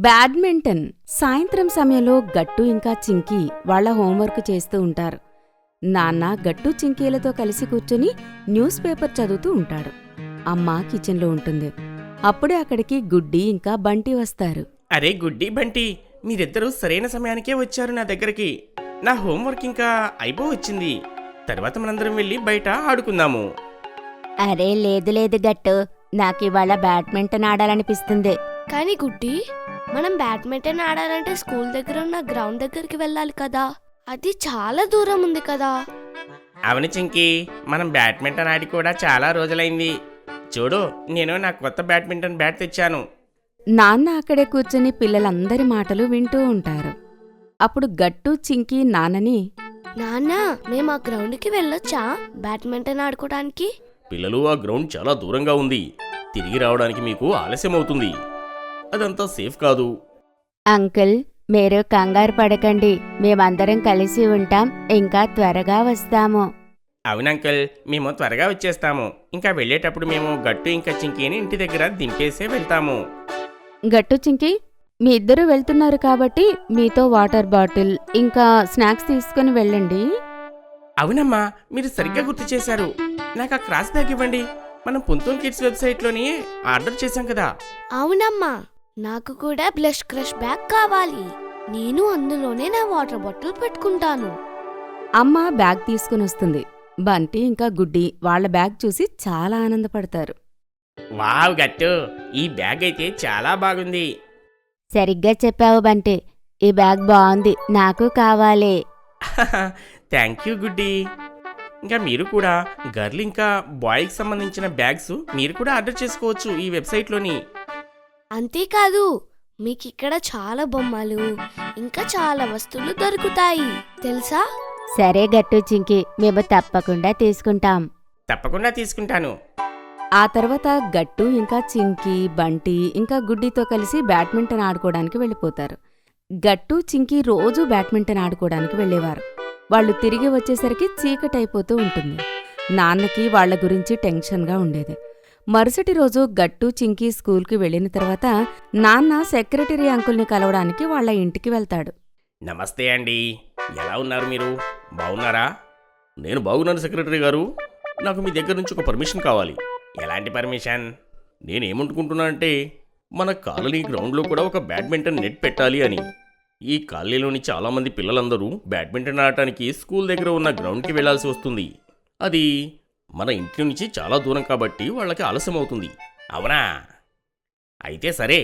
Badminton సాయంత్రం సమయంలో గట్టు ఇంకా చింకీ వాళ్ళ హోంవర్క్ చేస్తూ ఉంటారు. నాన్న గట్టు చింకీలతో కలిసి కూర్చుని న్యూస్ పేపర్ చదువుతూ ఉంటాడు. అమ్మ కిచెన్లో ఉంటుంది. అప్పుడే అక్కడికి గుడ్డి ఇంకా బంటి వస్తారు. అరే గుడ్డి బంటి, మీరిద్దరూ సరైన సమయానికే వచ్చారు నా దగ్గరికి. నా హోంవర్క్ ఇంకా అయిపోవచ్చింది. తర్వాత మనందరం వెళ్ళి బయట ఆడుకుందాము. అరే లేదు గట్టు, నాకివాళ బ్యాడ్మింటన్ ఆడాలనిపిస్తుంది. కానీ గుడ్డి, మనం బ్యాడ్మింటన్ ఆడాలంటే స్కూల్ దగ్గర ఉన్న గ్రౌండ్ దగ్గరికి వెళ్ళాలి కదా. అది చాలా దూరం ఉంది కదా. అవును చింకీ, మనం బ్యాడ్మింటన్ ఆడి కూడా చాలా రోజులైంది. చూడు, నేను నా కొత్త బ్యాడ్మింటన్ బ్యాట్ తెచ్చాను. నాన్న అక్కడే కూర్చుని పిల్లలందరి మాటలు వింటూ ఉంటారు. అప్పుడు గట్టు చింకీ నాన్నని, నాన్న, మేము ఆ గ్రౌండ్కి వెళ్ళొచ్చా బ్యాడ్మింటన్ ఆడుకోవడానికి? పిల్లలు, ఆ గ్రౌండ్ చాలా దూరంగా ఉంది. తిరిగి రావడానికి మీకు ఆలస్యం అవుతుంది. అదంతా సేఫ్ కాదు. అంకుల్, మీరు కంగారు పడకండి, మేమందరం కలిసి ఉంటాం, ఇంకా త్వరగా వస్తాము. అవునంకల్, మేము త్వరగా వచ్చేస్తాము. ఇంకా వెళ్ళేటప్పుడు మేము గట్టు ఇంకా చింకీని ఇంటి దగ్గర దింపేసే వెళ్తాము. గట్టు చింకీ, మీ ఇద్దరు వెళ్తున్నారు కాబట్టి మీతో వాటర్ బాటిల్ ఇంకా స్నాక్స్ తీసుకుని వెళ్ళండి. అవునమ్మా, మీరు సరిగ్గా గుర్తు చేశారు. నాకు ఆ క్రాస్ బ్యాగ్ ఇవ్వండి. మనం పుంతూన్ కిడ్స్ వెబ్సైట్లోని ఆర్డర్ చేశాం కదా. అవునమ్మా, నాకు కూడా బ్లష్ క్రష్ బ్యాగ్ కావాలి. నేను అందులోనే నా వాటర్ బాటిల్ పెట్టుకుంటాను. అమ్మ బ్యాగ్ తీసుకుని వస్తుంది. బంటి ఇంకా గుడ్డి వాళ్ళ బ్యాగ్ చూసి చాలా ఆనందపడతారు. వావ్ గట్టు, ఈ బ్యాగ్ అయితే చాలా బాగుంది. సరిగ్గా చెప్పావు బంటి, ఈ బ్యాగ్ బాగుంది, నాకు కావాలి. థ్యాంక్ యూ గుడ్డి. ఇంకా మీరు కూడా గర్ల్ ఇంకా బాయ్కి సంబంధించిన బ్యాగ్స్ మీరు కూడా ఆర్డర్ చేసుకోవచ్చు ఈ వెబ్సైట్లోని. అంతేకాదు, మీకిక్కడ చాలా బొమ్మలు ఇంకా చాలా వస్తువులు దొరుకుతాయి తెలుసా? సరే గట్టు చింకి, మేము తప్పకుండా తీసుకుంటాం. తప్పకుండా తీసుకుంటాను. ఆ తర్వాత గట్టు ఇంకా చింకి, బంటి ఇంకా గుడ్డితో కలిసి బ్యాడ్మింటన్ ఆడుకోవడానికి వెళ్ళిపోతారు. గట్టు చింకి రోజూ బ్యాడ్మింటన్ ఆడుకోవడానికి వెళ్ళేవారు. వాళ్ళు తిరిగి వచ్చేసరికి చీకటైపోతూ ఉంటుంది. నాన్నకి వాళ్ల గురించి టెన్షన్గా ఉండేది. మరుసటి రోజు గట్టు చింకి స్కూల్కి వెళ్ళిన తర్వాత నాన్న సెక్రటరీ అంకుల్ని కలవడానికి వాళ్ల ఇంటికి వెళ్తాడు. నమస్తే అండి, ఎలా ఉన్నారు మీరు? బాగున్నారా? నేను బాగున్నాను సెక్రటరీ గారు. నాకు మీ దగ్గర నుంచి ఒక పర్మిషన్ కావాలి. ఎలాంటి పర్మిషన్? నేనేమనుకుంటున్నానంటే మన కాలనీ గ్రౌండ్లో కూడా ఒక బ్యాడ్మింటన్ నెట్ పెట్టాలి అని. ఈ కాలనీలోని చాలామంది పిల్లలందరూ బ్యాడ్మింటన్ ఆడటానికి స్కూల్ దగ్గర ఉన్న గ్రౌండ్కి వెళ్లాల్సి వస్తుంది. అది మన ఇంటి నుంచి చాలా దూరం కాబట్టి వాళ్ళకి ఆలస్యం అవుతుంది. అవునా? అయితే సరే,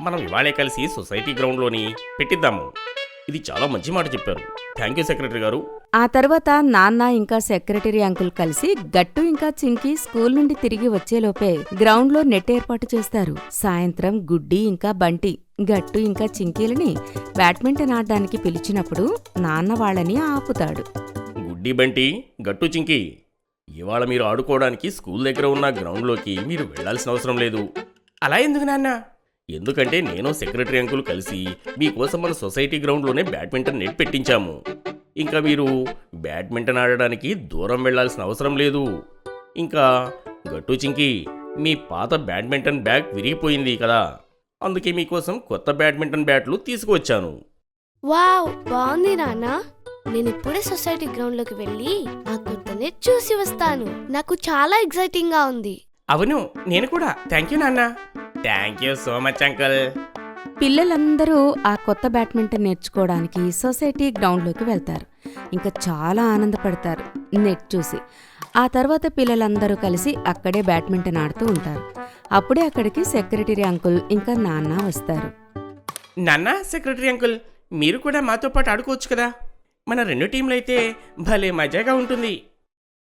మనం ఇవాళే కలిసి సొసైటీ గ్రౌండ్లోని పెట్టిద్దాము. ఇది చాలా మంచి మాట చెప్పారు. థ్యాంక్ యూ సెక్రటరీ గారు. ఆ తర్వాత నాన్న ఇంకా సెక్రటరీ అంకుల్ కలిసి గట్టు ఇంకా చింకి స్కూల్ నుండి తిరిగి వచ్చేలోపే గ్రౌండ్లో నెట్ ఏర్పాటు చేస్తారు. సాయంత్రం గుడ్డి ఇంకా బంటి గట్టు ఇంకా చింకీలని బ్యాడ్మింటన్ ఆడడానికి పిలిచినప్పుడు నాన్న వాళ్ళని ఆపుతాడు. గుడ్డి బంటి, గట్టు చింకి, ఇవాళ మీరు ఆడుకోవడానికి స్కూల్ దగ్గర ఉన్న గ్రౌండ్లోకి మీరు వెళ్లాల్సిన అవసరం లేదు. అలా ఎందుకు నాన్న? ఎందుకంటే నేను సెక్రటరీ అంకుల్ కలిసి మీకోసం మన సొసైటీ గ్రౌండ్లోనే బ్యాడ్మింటన్ నెట్ పెట్టించాము. ఇంకా మీరు బ్యాడ్మింటన్ ఆడడానికి దూరం వెళ్లాల్సిన అవసరం లేదు. ఇంకా గట్టు చింకి, మీ పాత బ్యాడ్మింటన్ బ్యాగ్ విరిగిపోయింది కదా, అందుకే మీకోసం కొత్త బ్యాడ్మింటన్ బ్యాట్లు తీసుకువచ్చాను. వావ్, బాగుంది నాన్న. నేను ఇప్పుడే సొసైటీ గ్రౌండ్లోకి వెళ్ళి ఆ కొత్త నెట్ చూసి వస్తాను. నాకు చాలా ఎక్సైటింగ్ గా ఉంది. అవును, నేను కూడా. థ్యాంక్ యూ నాన్న. Thank you so much uncle. పిల్లలందరూ ఆ కొత్త బ్యాడ్మింటన్ నేర్చుకోవడానికి సొసైటీ గ్రౌండ్లోకి వెళ్తారు. ఇంకా చాలా ఆనందపడతారు నెట్ చూసి. ఆ తర్వాత పిల్లలందరూ కలిసి అక్కడే బ్యాడ్మింటన్ ఆడుతూ ఉంటారు. అప్పుడే అక్కడికి సెక్రటరీ అంకుల్ ఇంకా నాన్న వస్తారు. నాన్న, సెక్రటరీ అంకుల్, మీరు కూడా మాతో పాటు ఆడుకోవచ్చు కదా. మన రెండు టీంలు అయితే భలే మజాగా ఉంటుంది.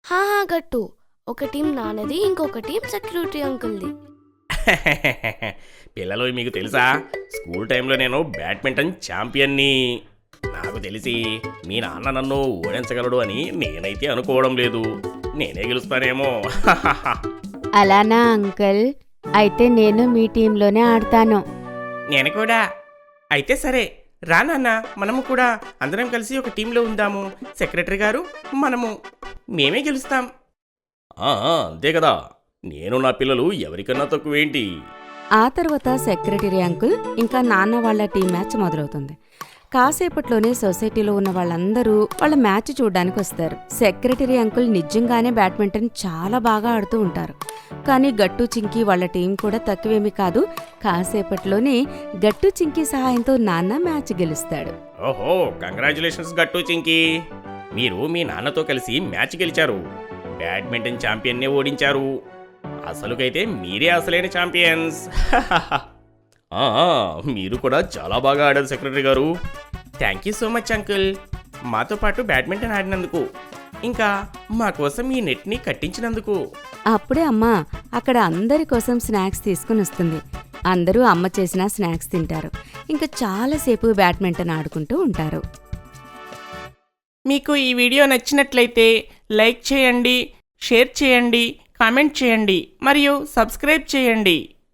హాహా గట్టు, ఒక టీం నాన్నది, ఇంకొక టీం సెక్యూరిటీ అంకుల్ది. పిల్లలు, మీకు తెలుసా, స్కూల్ టైంలో నేను బ్యాడ్మింటన్ ఛాంపియన్ని. నాకు తెలిసి మీ నాన్న నన్ను ఓడించగలడు అని నేనైతే అనుకోవడం లేదు. నేనే గెలుస్తానేమో. అలానా అంకుల్? అయితే నేను మీ టీంలోనే ఆడతాను. నేను కూడా. అయితే సరే, రా నాన్న, మనము కూడా అందరం కలిసి ఒక టీంలో ఉందాము. సెక్రటరీ గారు, మేమే గెలుస్తాం. అంతే కదా, నేను నా పిల్లలు ఎవరికన్నా తక్కువేంటి. ఆ తర్వాత సెక్రటరీ అంకుల్ ఇంకా నాన్న వాళ్ళ టీం మ్యాచ్ మొదలవుతుంది. కాసేపట్లోనే సొసైటీలో ఉన్న వాళ్ళందరూ వాళ్ళ మ్యాచ్ చూడ్డానికి వస్తారు. సెక్రటరీ అంకుల్ నిజంగానే బ్యాడ్మింటన్ చాలా బాగా ఆడుతూ ఉంటారు. కానీ గట్టు చింకి వాళ్ళ టీం కూడా తక్కువేమీ కాదు. కాసేపట్లోనే గట్టు చింకి సహాయంతో నాన్న మ్యాచ్ గెలుస్తాడు. ఓహో, కంగ్రాచులేషన్స్ గట్టు చింకి. మీరు మీ నాన్నతో కలిసి మ్యాచ్ గెలిచారు. బ్యాడ్మింటన్ ఛాంపియన్నే ఓడించారు. అసలుకైతే మీరే అసలైన ఛాంపియన్స్. మీరు కూడా చాలా బాగా ఆడారు సెక్రటరీ గారు. Thank you so much uncle, మాతో పాటు బ్యాడ్మింటన్ ఆడినందుకు, ఇంకా మా కోసం ఈ నెట్ని కట్టించినందుకు. అప్పుడే అమ్మ అక్కడ అందరి కోసం స్నాక్స్ తీసుకుని వస్తుంది. అందరూ అమ్మ చేసిన స్నాక్స్ తింటారు. ఇంకా చాలాసేపు బ్యాడ్మింటన్ ఆడుకుంటూ ఉంటారు. మీకు ఈ వీడియో నచ్చినట్లయితే లైక్ చేయండి, షేర్ చేయండి, కామెంట్ చేయండి మరియు సబ్స్క్రైబ్ చేయండి.